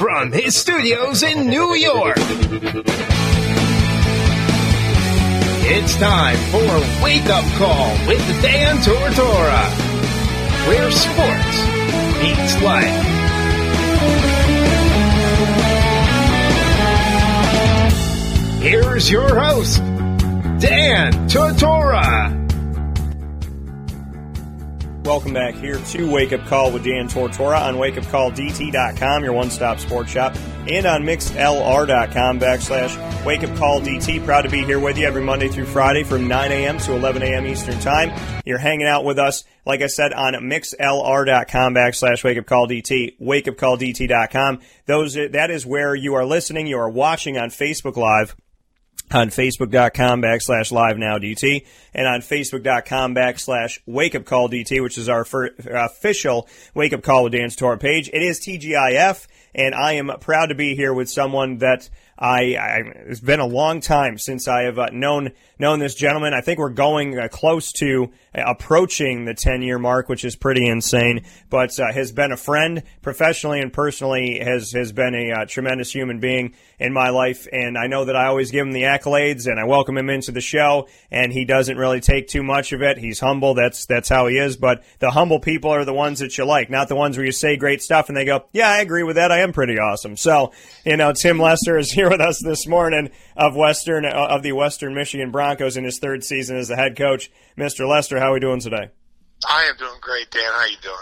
from his studios in New York, it's time for Wake Up Call with Dan Tortora, where sports meets life. Here's your host, Dan Tortora. Welcome back here to Wake Up Call with Dan Tortora on wakeupcalldt.com, your one-stop sports shop, and on mixlr.com/wakeupcalldt. Proud to be here with you every Monday through Friday from 9 a.m. to 11 a.m. Eastern Time. You're hanging out with us, like I said, on mixlr.com/wakeupcalldt, wakeupcalldt.com. That is where you are listening. You are watching on Facebook Live, on facebook.com/live-now-DT, and on facebook.com/wakeupcalldt, which is our official Wake Up Call with Dan Tortora page. It is TGIF, and I am proud to be here with someone that it's been a long time since I have known this gentleman. I think we're going close to approaching the 10-year mark, which is pretty insane, but has been a friend professionally and personally, has been a tremendous human being in my life, and I know that I always give him the accolades, and I welcome him into the show, and he doesn't really take too much of it. He's humble. That's how he is, but the humble people are the ones that you like, not the ones where you say great stuff and they go, yeah, I agree with that. I am pretty awesome. So, Tim Lester is here with us this morning of the Western Michigan Broncos in his third season as the head coach. Mr. Lester, how are we doing today? I am doing great, Dan. How are you doing?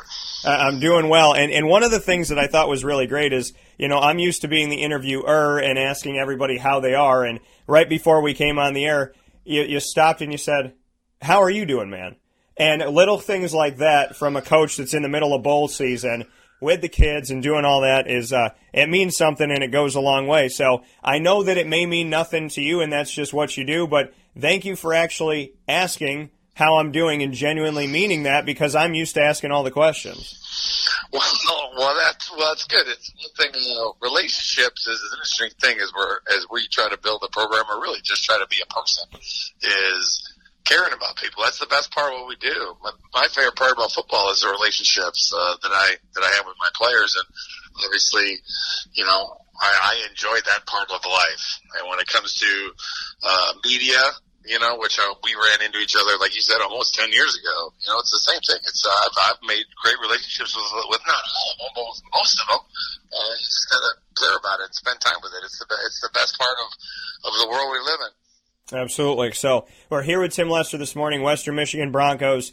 I'm doing well. And one of the things that I thought was really great is, I'm used to being the interviewer and asking everybody how they are. And right before we came on the air, you stopped and you said, how are you doing, man? And little things like that from a coach that's in the middle of bowl season with the kids and doing all that is, it means something and it goes a long way. So I know that it may mean nothing to you and that's just what you do, but thank you for actually asking how I'm doing and genuinely meaning that, because I'm used to asking all the questions. Well, that's good. It's one thing, relationships is an interesting thing as we try to build a program, or really just try to be a person, is caring about people. That's the best part of what we do. My favorite part about football is the relationships that I have with my players, and obviously, I enjoy that part of life. And when it comes to media, which we ran into each other, like you said, almost 10 years ago. It's the same thing. It's I've made great relationships with not all of them, most of them. You just gotta care about it and spend time with it. It's the best part of the world we live in. Absolutely. So we're here with Tim Lester this morning, Western Michigan Broncos.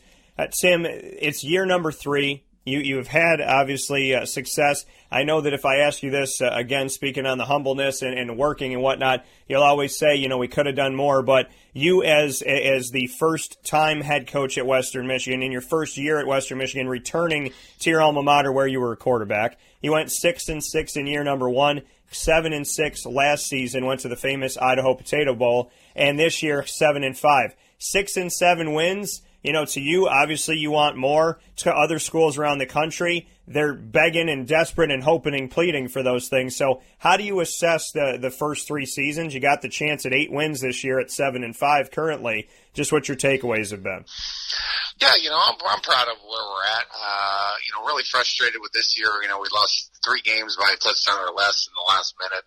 Tim, it's year number 3. You've had, obviously, success. I know that if I ask you this, again, speaking on the humbleness and working and whatnot, you'll always say, we could have done more. But you, as the first-time head coach at Western Michigan, in your first year at Western Michigan, returning to your alma mater where you were a quarterback, you went 6-6 in year number 1, 7-6 last season, went to the famous Idaho Potato Bowl, and this year, 7-5. 6-7 wins. To you, obviously you want more. To other schools around the country, they're begging and desperate and hoping and pleading for those things. So how do you assess the first 3 seasons? You got the chance at 8 wins this year at 7-5 currently. Just what your takeaways have been. Yeah, I'm proud of where we're at. Really frustrated with this year. We lost 3 games by a touchdown or less in the last minute.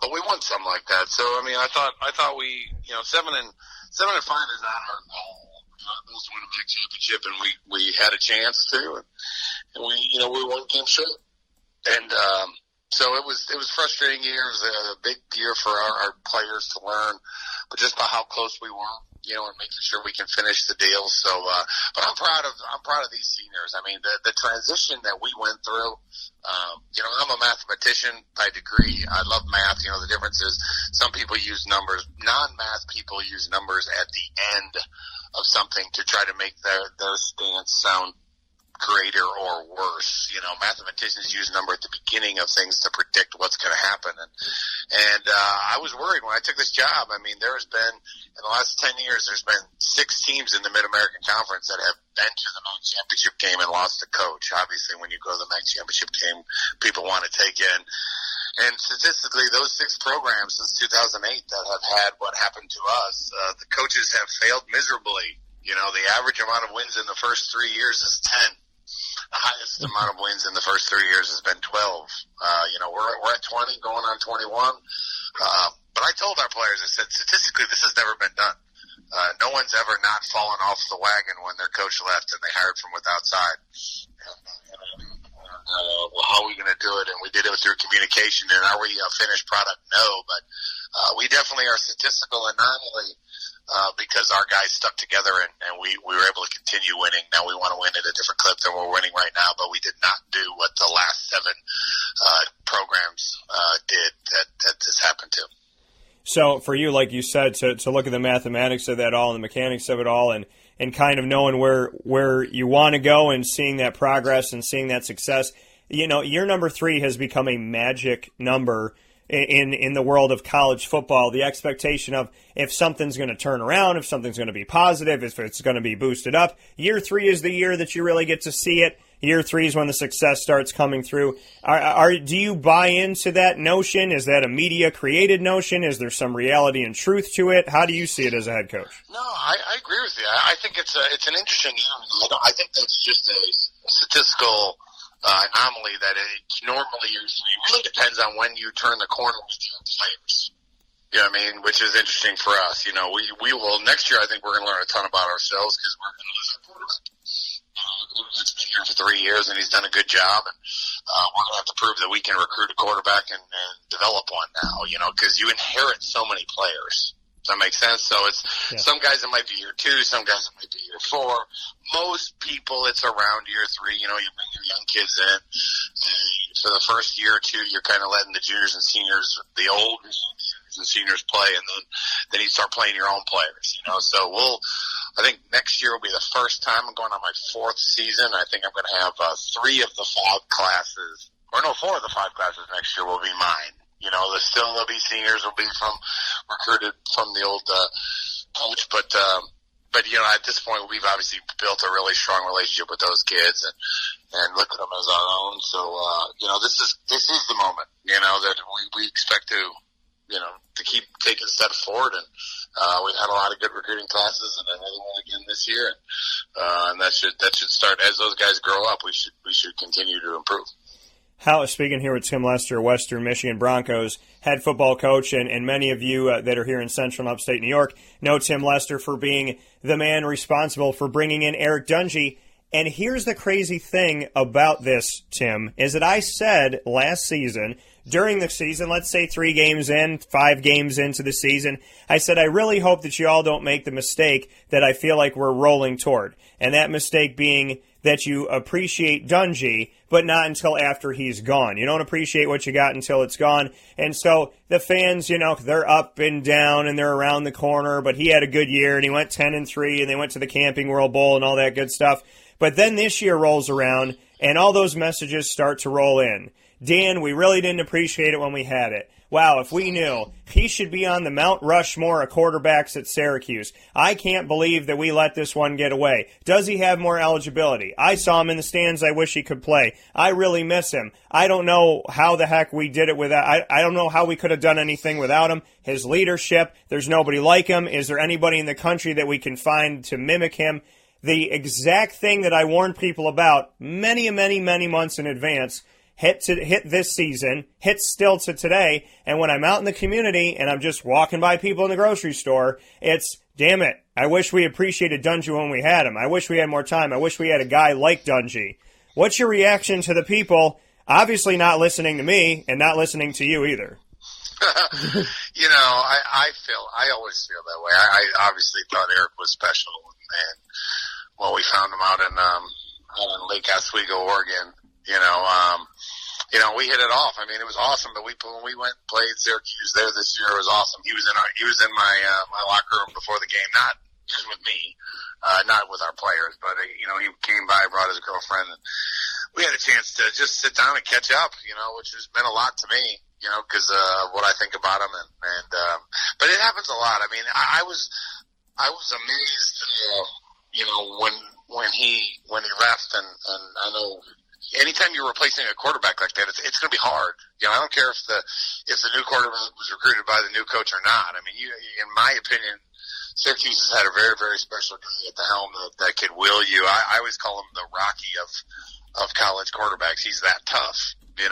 But we won something like that. So, I thought we, 7-5 is not our goal. Bulls win a big championship, and we had a chance to, and we were 1 game short, and so it was frustrating year. It was a big year for our players to learn, but just by how close we were, and making sure we can finish the deal. So, but I'm proud of these seniors. The transition that we went through. I'm a mathematician by degree. I love math. The difference is some people use numbers. Non-math people use numbers at the end of something to try to make their stance sound greater or worse. Mathematicians use number at the beginning of things to predict what's going to happen. And I was worried when I took this job. There's been, in the last 10 years, there's been 6 teams in the Mid-American Conference that have been to the MAC championship game and lost a coach. Obviously, when you go to the MAC championship game, people want to take in. And statistically, those 6 programs since 2008 that have had what happened to us, the coaches have failed miserably. The average amount of wins in the first 3 years is 10. The highest amount of wins in the first 3 years has been 12. We're 20, going on 21. But I told our players, I said, statistically, this has never been done. No one's ever not fallen off the wagon when their coach left and they hired from with outside. How are we going to do it? And we did it through communication. And are we a finished product? No, but we definitely are statistical anomaly because our guys stuck together and we were able to continue winning. Now we want to win at a different clip than we're winning right now, but we did not do what the last 7 programs did that this happened to. So for you, like you said, to look at the mathematics of that all and the mechanics of it all and kind of knowing where you want to go and seeing that progress and seeing that success, year number 3 has become a magic number in the world of college football. The expectation of if something's going to turn around, if something's going to be positive, if it's going to be boosted up. Year 3 is the year that you really get to see it. Year 3 is when the success starts coming through. Do you buy into that notion? Is that a media-created notion? Is there some reality and truth to it? How do you see it as a head coach? No, I agree with you. I think it's an interesting year. I think that's just a statistical anomaly that normally it really depends on when you turn the corner with your players. You know what I mean? Which is interesting for us. We will next year. I think we're going to learn a ton about ourselves because we're going to lose our quarterback. Quarterback's been here for 3 years and he's done a good job, and we're going to have to prove that we can recruit a quarterback and develop one now. Because you inherit so many players. Does that make sense? So it's some guys it might be year 2, some guys it might be year 4. Most people it's around year 3. You bring your young kids in. For the first year or 2, you're kind of letting the juniors and seniors, the old juniors and seniors play, and then you start playing your own players. So I think next year will be the first time I'm going on my 4th season. I think I'm going to have 3 of the 5 classes, 4 of the 5 classes next year will be mine. There'll be seniors will be recruited from the old coach, but at this point we've obviously built a really strong relationship with those kids and look at them as our own. So this is the moment that we expect to keep taking steps forward, and we've had a lot of good recruiting classes and another one again this year, and that should start as those guys grow up. We should continue to improve. Speaking here with Tim Lester, Western Michigan Broncos head football coach, and many of you that are here in Central and Upstate New York know Tim Lester for being the man responsible for bringing in Eric Dungy. And here's the crazy thing about this, Tim, is that I said last season, during the season, let's say 3 games in, 5 games into the season, I said, I really hope that you all don't make the mistake that I feel like we're rolling toward. And that mistake being that you appreciate Dungy, but not until after he's gone. You don't appreciate what you got until it's gone. And so the fans, they're up and down and they're around the corner, but he had a good year and he went 10-3 and they went to the Camping World Bowl and all that good stuff. But then this year rolls around and all those messages start to roll in. Dan, we really didn't appreciate it when we had it. Wow, if we knew, he should be on the Mount Rushmore of quarterbacks at Syracuse. I can't believe that we let this one get away. Does he have more eligibility? I saw him in the stands. I wish he could play. I really miss him. I don't know how the heck we did it without. I don't know how we could have done anything without him. His leadership, there's nobody like him. Is there anybody in the country that we can find to mimic him? The exact thing that I warned people about many months in advance hit this season, hit still to today, and when I'm out in the community and I'm just walking by people in the grocery store, it's, damn it, I wish we appreciated Dungy when we had him. I wish we had more time. I wish we had a guy like Dungy. What's your reaction to the people obviously not listening to me and not listening to you either? I always feel that way. I obviously thought Eric was special, and we found him out in Lake Oswego, Oregon. We hit it off. I mean, it was awesome. But when we went and played Syracuse there this year, it was awesome. He was in my locker room before the game, not just with me, not with our players, but he came by, brought his girlfriend, and we had a chance to just sit down and catch up. Which has meant a lot to me. Because what I think about him, but it happens a lot. I mean, I was amazed, when he left, and I know. Anytime you're replacing a quarterback like that, it's going to be hard. I don't care if the new quarterback was recruited by the new coach or not. I mean, in my opinion, Syracuse has had a very, very special guy at the helm that could will you. I always call him the Rocky of college quarterbacks. He's that tough, and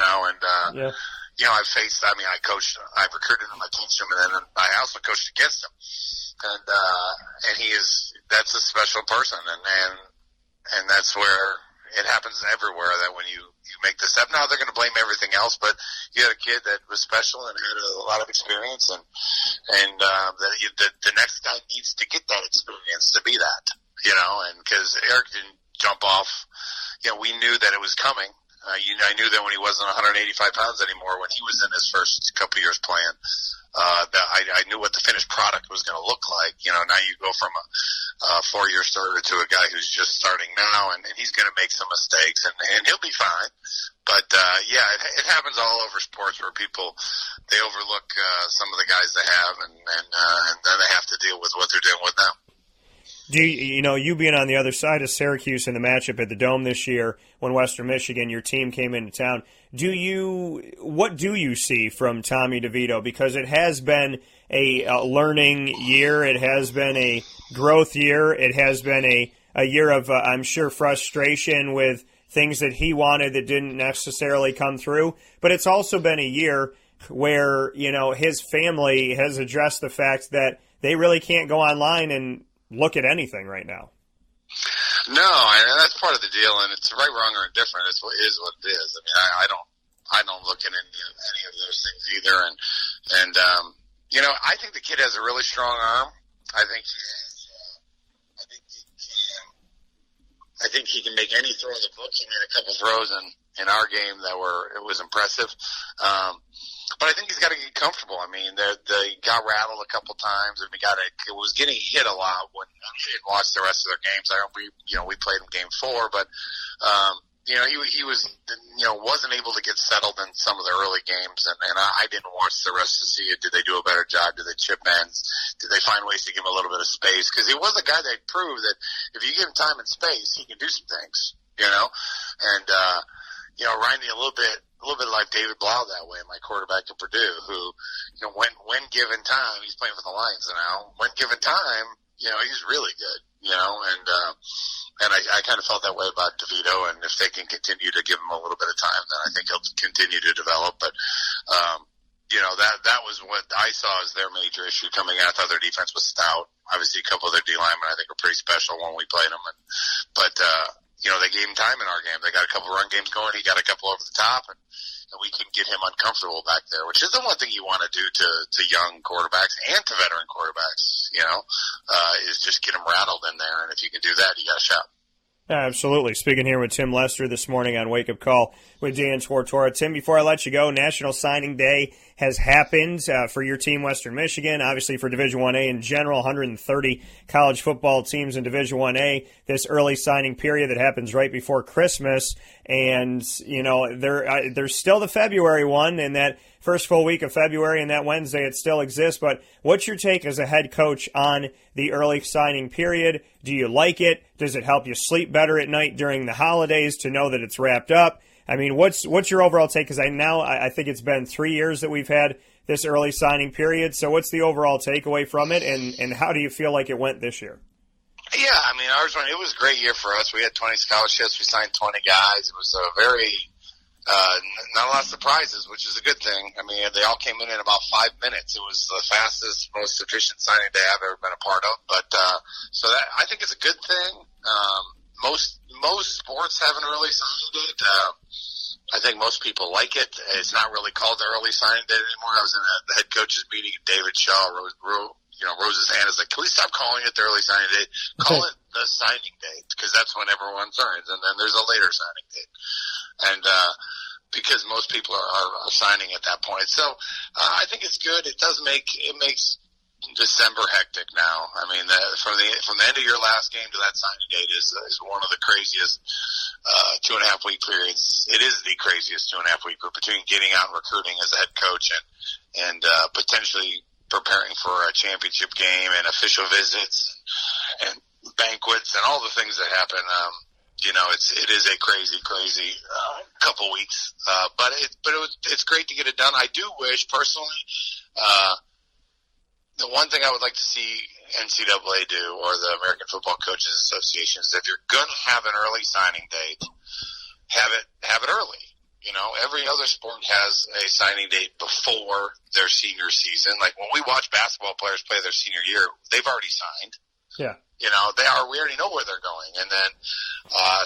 I've recruited him, I coached him, and then I also coached against him. And that's a special person, and that's where it happens everywhere, that when you make the step, now they're going to blame everything else, but you had a kid that was special and had a lot of experience, and the next guy needs to get that experience to be that, and because Eric didn't jump off, we knew that it was coming. I knew that when he wasn't 185 pounds anymore, when he was in his first couple years playing, that I knew what the finished product was going to look like. Now you go from a 4-year starter to a guy who's just starting now, and he's going to make some mistakes, and he'll be fine. But it happens all over sports where people, they overlook some of the guys they have, and then they have to deal with what they're dealing with now. Do you being on the other side of Syracuse in the matchup at the Dome this year when Western Michigan, your team came into town, what do you see from Tommy DeVito? Because it has been a learning year. It has been a growth year. It has been a year of, I'm sure, frustration with things that he wanted that didn't necessarily come through. But it's also been a year where, his family has addressed the fact that they really can't go online and look at anything right now. No, and that's part of the deal, and it's right, wrong, or indifferent. It is what it is. I mean, I don't look at any of those things either, and I think the kid has a really strong arm. I think he can make any throw in the book. He made a couple throws in our game it was impressive. But I think he's got to get comfortable. I mean, they got rattled a couple times, and it was getting hit a lot when I didn't watch the rest of their games. We played him game 4, but he was wasn't able to get settled in some of the early games, and I didn't watch the rest to see it. Did they do a better job? Did they chip ends? Did they find ways to give him a little bit of space? Because he was a guy that proved that if you give him time and space, he can do some things. And reminded me a little bit like David Blau that way, my quarterback at Purdue, who, when given time, he's playing for the Lions now. When given time, he's really good, and I kind of felt that way about DeVito, and if they can continue to give him a little bit of time, then I think he'll continue to develop. But, that was what I saw as their major issue coming out. I thought their defense was stout. Obviously, a couple of their D linemen I think were pretty special when we played them, but they gave him time in our game. They got a couple run games going. He got a couple over the top, and we couldn't get him uncomfortable back there, which is the one thing you want to do to young quarterbacks and to veteran quarterbacks, is just get them rattled in there. And if you can do that, you got a shot. Absolutely. Speaking here with Tim Lester this morning on Wake Up Call with Dan Tortora. Tim, before I let you go, National Signing Day has happened for your team, Western Michigan. Obviously for Division I-A in general, 130 college football teams in Division I-A. This early signing period that happens right before Christmas. And, there's still the February one, and that first full week of February and that Wednesday it still exists. But what's your take as a head coach on the early signing period? Do you like it? Does it help you sleep better at night during the holidays to know that it's wrapped up? I mean, what's your overall take? Because I think it's been 3 years that we've had this early signing period. So what's the overall takeaway from it, and how do you feel like it went this year? Yeah, I mean, it was a great year for us. We had 20 scholarships. We signed 20 guys. It was a very not a lot of surprises, which is a good thing. I mean, they all came in about 5 minutes. It was the fastest, most efficient signing day I've ever been a part of. But so that I think it's a good thing. Most sports have an early signing date. I think most people like it. It's not really called the early signing date anymore. I was in the head coach's meeting, and David Shaw rose his hand. Is like, can we stop calling it the early signing date? Call it the signing date, because that's when everyone signs, and then there's a later signing date. And because most people are signing at that point. So I think it's good. It makes December hectic now. I mean, from the end of your last game to that signing date is one of the craziest 2.5 week periods. It is the craziest 2.5 week between getting out and recruiting as a head coach and potentially preparing for a championship game and official visits and banquets and all the things that happen. It is a crazy couple weeks, but it's great to get it done. I do wish personally, the one thing I would like to see NCAA do, or the American Football Coaches Association, is if you're going to have an early signing date, have it early. You know, every other sport has a signing date before their senior season. Like when we watch basketball players play their senior year, they've already signed. Yeah. You know, we already know where they're going. And then,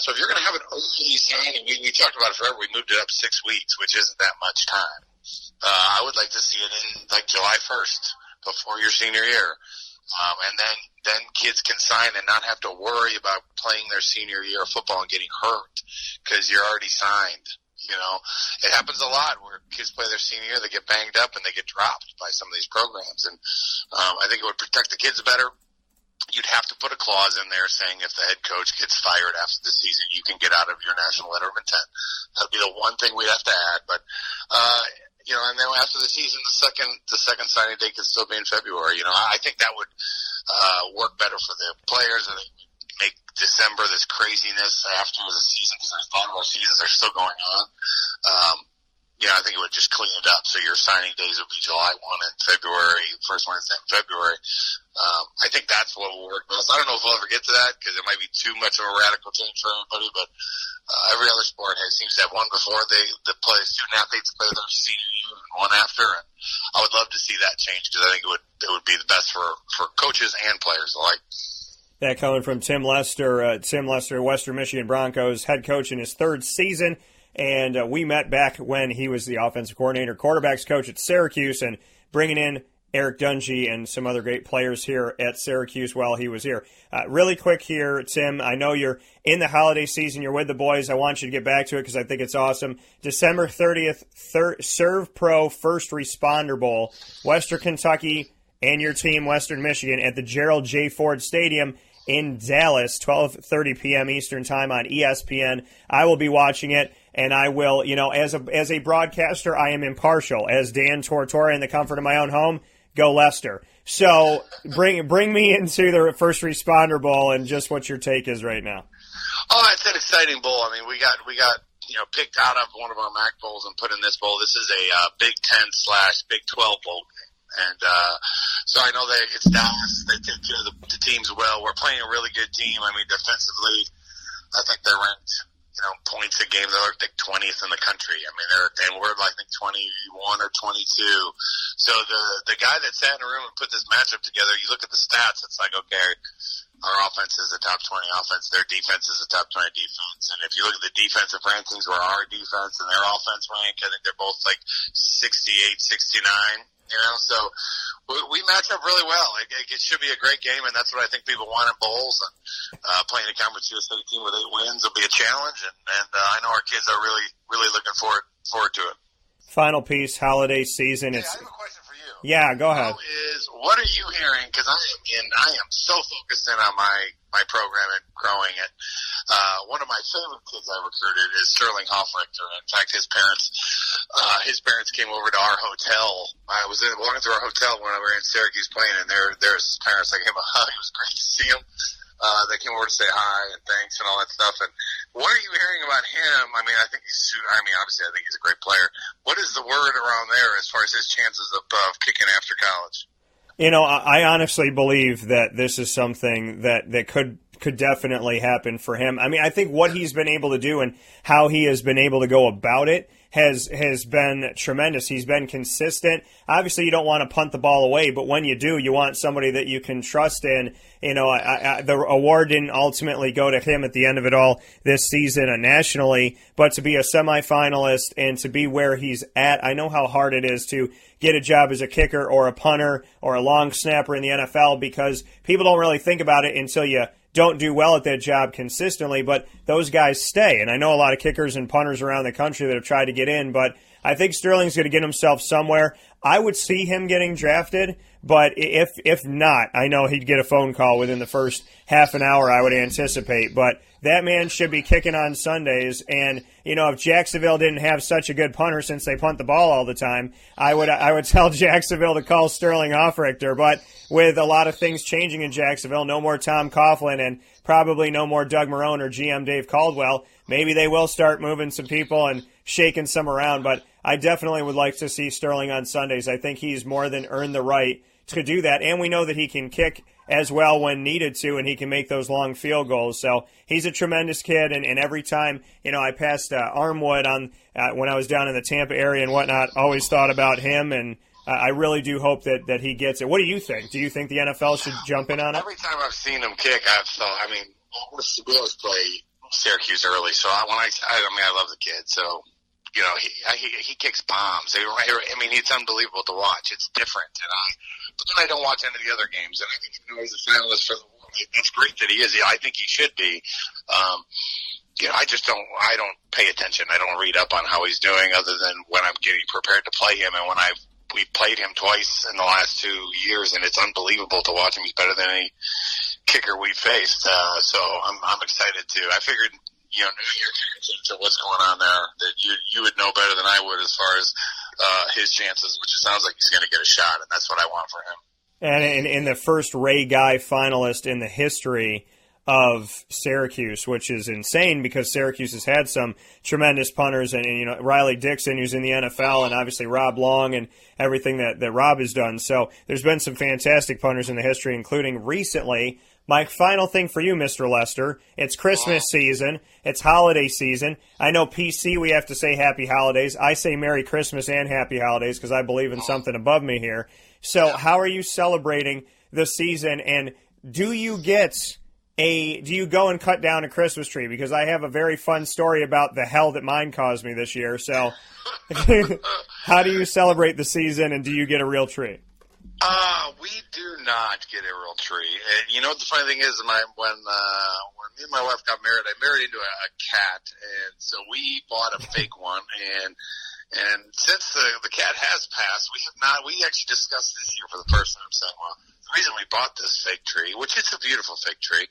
so if you're going to have an early signing, we talked about it forever. We moved it up 6 weeks, which isn't that much time. I would like to see it in like July 1st before your senior year. And then kids can sign and not have to worry about playing their senior year of football and getting hurt because you're already signed. You know, it happens a lot where kids play their senior year, they get banged up and they get dropped by some of these programs. And I think it would protect the kids better. You'd have to put a clause in there saying if the head coach gets fired after the season, you can get out of your national letter of intent. That'd be the one thing we'd have to add. But, you know, and then after the season, the second signing date could still be in February. You know, I think that would work better for the players and make December this craziness after the season because there's volleyball seasons are still going on. You know, I think it would just clean it up. So your signing days would be July 1 and February, first Wednesday in February. I think that's what will work best. I don't know if we'll ever get to that because it might be too much of a radical change for everybody, but every other sport seems to have one before student athletes play their senior year and one after. And I would love to see that change because I think it would be the best for coaches and players alike. That coming from Tim Lester, Western Michigan Broncos head coach in his third season. And we met back when he was the offensive coordinator, quarterbacks coach at Syracuse, and bringing in Eric Dungy and some other great players here at Syracuse while he was here. Really quick here, Tim, I know you're in the holiday season. You're with the boys. I want you to get back to it because I think it's awesome. December 30th, Serve Pro First Responder Bowl, Western Kentucky and your team, Western Michigan, at the Gerald J. Ford Stadium in Dallas, 12:30 p.m. Eastern Time on ESPN. I will be watching it. And I will, you know, as a broadcaster, I am impartial. As Dan Tortora in the comfort of my own home, go Lester. So bring me into the First Responder Bowl and just what your take is right now. Oh, it's an exciting bowl. I mean, we got you know picked out of one of our MAC bowls and put in this bowl. This is a Big 10/Big 12 bowl game. And so I know that it's Dallas. They take care of the teams well. We're playing a really good team. I mean, defensively, I think they're ranked. You know, points a game, they're like 20th in the country. I mean, we're like 21 or 22. So the guy that sat in a room and put this matchup together, you look at the stats, it's like, okay, our offense is a top 20 offense, their defense is a top 20 defense. And if you look at the defensive rankings where our defense and their offense rank, I think they're both like 68, 69. You know, so we match up really well. It should be a great game, and that's what I think people want in bowls. And playing a Conference USA team with 8 wins will be a challenge, and I know our kids are really, really looking forward to it. Final piece, holiday season. Hey, I have a question for you. Yeah, go ahead. What are you hearing? Because I am so focused in on my program and growing it. One of my favorite kids I recruited is Sterling Hoffrichter. In fact, his parents came over to our hotel. I was walking through our hotel when we were in Syracuse playing, and there's parents. I gave him a hug. It was great to see him. They came over to say hi and thanks and all that stuff. And what are you hearing about him? I mean, obviously I think he's a great player. What is the word around there as far as his chances of kicking after college? You know, I honestly believe that this is something that could definitely happen for him. I mean, I think what he's been able to do and how he has been able to go about it has been tremendous. He's been consistent. Obviously, you don't want to punt the ball away, but when you do, you want somebody that you can trust in. You know, the award didn't ultimately go to him at the end of it all this season nationally, but to be a semifinalist and to be where he's at, I know how hard it is to get a job as a kicker or a punter or a long snapper in the NFL because people don't really think about it until you don't do well at that job consistently, but those guys stay. And I know a lot of kickers and punters around the country that have tried to get in, but I think Sterling's going to get himself somewhere. I would see him getting drafted, but if not, I know he'd get a phone call within the first half an hour, I would anticipate. But that man should be kicking on Sundays. And, you know, if Jacksonville didn't have such a good punter since they punt the ball all the time, I would tell Jacksonville to call Sterling Hoffrichter. But with a lot of things changing in Jacksonville, no more Tom Coughlin and probably no more Doug Marrone or GM Dave Caldwell, maybe they will start moving some people and shaking some around. But I definitely would like to see Sterling on Sundays. I think he's more than earned the right to do that. And we know that he can kick as well when needed to, and he can make those long field goals. So he's a tremendous kid, and every time, I passed Armwood when I was down in the Tampa area and whatnot, always thought about him, and I really do hope that he gets it. What do you think? Do you think the NFL should jump in on it? Every time I've seen him kick, I've thought, we always play Syracuse early, so I love the kid, so he kicks bombs. It's unbelievable to watch. It's different, but then I don't watch any of the other games, and I think he's a finalist for the world. That's great that he is. I think he should be. I don't pay attention. I don't read up on how he's doing, other than when I'm getting prepared to play him, and when we played him twice in the last 2 years, and it's unbelievable to watch him. He's better than any kicker we faced. So I'm excited too. I figured, knowing your chances of what's going on there, that you would know better than I would as far as his chances, which it sounds like he's going to get a shot, and that's what I want for him. And in the first Ray Guy finalist in the history of Syracuse, which is insane because Syracuse has had some tremendous punters, and Riley Dixon, who's in the NFL, and obviously Rob Long and everything that Rob has done. So there's been some fantastic punters in the history, including recently. My final thing for you, Mr. Lester, it's Christmas season. It's holiday season. I know PC, we have to say happy holidays. I say Merry Christmas and happy holidays because I believe in something above me here. So how are you celebrating the season, and do you go and cut down a Christmas tree? Because I have a very fun story about the hell that mine caused me this year. So how do you celebrate the season, and do you get a real tree? We do not get a real tree. And the funny thing is, when me and my wife got married, I married into a cat, and so we bought a fake one, and since the cat has passed, we actually discussed this year for the first time, saying, well, the reason we bought this fake tree, which it's a beautiful fake tree,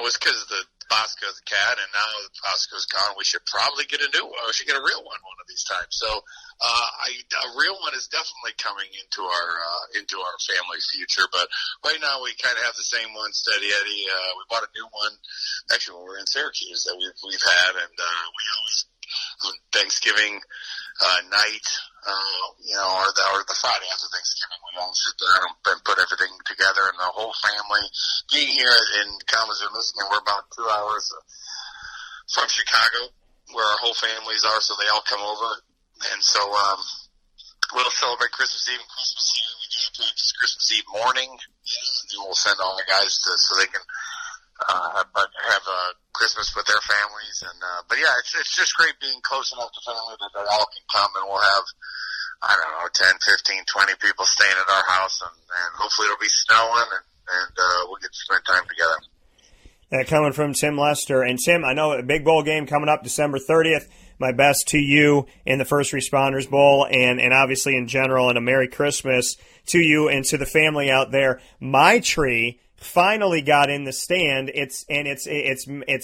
was because the Bosco, the cat, and now the Bosco's gone. We should probably get a new one. We should get a real one of these times. So a real one is definitely coming into our family future. But right now we kind of have the same one, Steady Eddie. We bought a new one actually when we were in Syracuse that we've had, and we always on Thanksgiving night, or the Friday after Thanksgiving, we all sit there and put everything together, and the whole family. Being here in Kalamazoo, Michigan, we're about 2 hours from Chicago, where our whole families are, so they all come over, and so we'll celebrate Christmas Eve and Christmas Eve. We do practice Christmas Eve morning, and then we'll send all the guys so they can have Christmas with their families, and but yeah, it's just great being close enough to family that they all can come, and we'll have 10, 15, 20 people staying at our house, and hopefully it'll be snowing, and we'll get to spend time together. That coming from Tim Lester. And Tim, I know a big bowl game coming up December 30th. My best to you in the First Responders Bowl, and obviously in general, and a Merry Christmas to you and to the family out there. My tree finally got in the stand. It's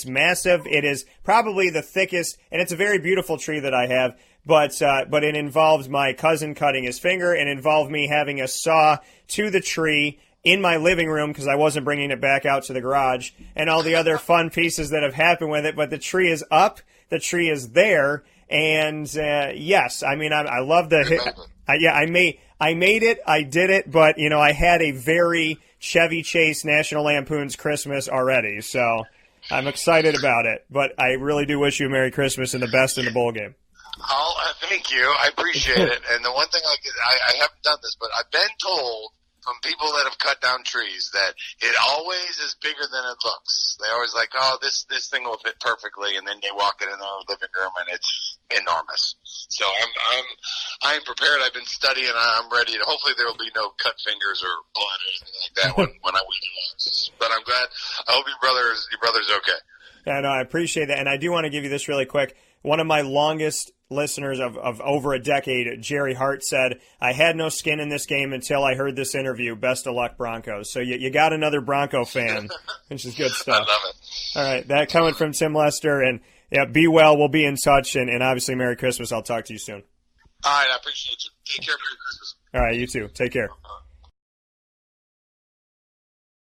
massive. It is probably the thickest, and it's a very beautiful tree that I have. But it involves my cousin cutting his finger, and involved me having a saw to the tree in my living room because I wasn't bringing it back out to the garage, and all the other fun pieces that have happened with it. But the tree is up. The tree is there. And yes, I love the. I made it. I did it. But I had a very Chevy Chase National Lampoon's Christmas already, so I'm excited about it. But I really do wish you a Merry Christmas and the best in the bowl game. Oh, thank you. I appreciate it. And the one thing I haven't done this, but I've been told from people that have cut down trees that it always is bigger than it looks. They always like, oh, this thing will fit perfectly, and then they walk it in their living room, and it's enormous. So I'm prepared. I've been studying. I'm ready. Hopefully there will be no cut fingers or blood or anything like that when I weed it out. But I'm glad. I hope your brother's okay. Yeah, no, I appreciate that, and I do want to give you this really quick. One of my longest listeners of over a decade, Jerry Hart, said, I had no skin in this game until I heard this interview. Best of luck, Broncos. So you got another Bronco fan, which is good stuff. I love it. All right, that coming from Tim Lester. And yeah, be well. We'll be in touch. And obviously, Merry Christmas. I'll talk to you soon. All right, I appreciate you. Take care. Merry Christmas. All right, you too. Take care.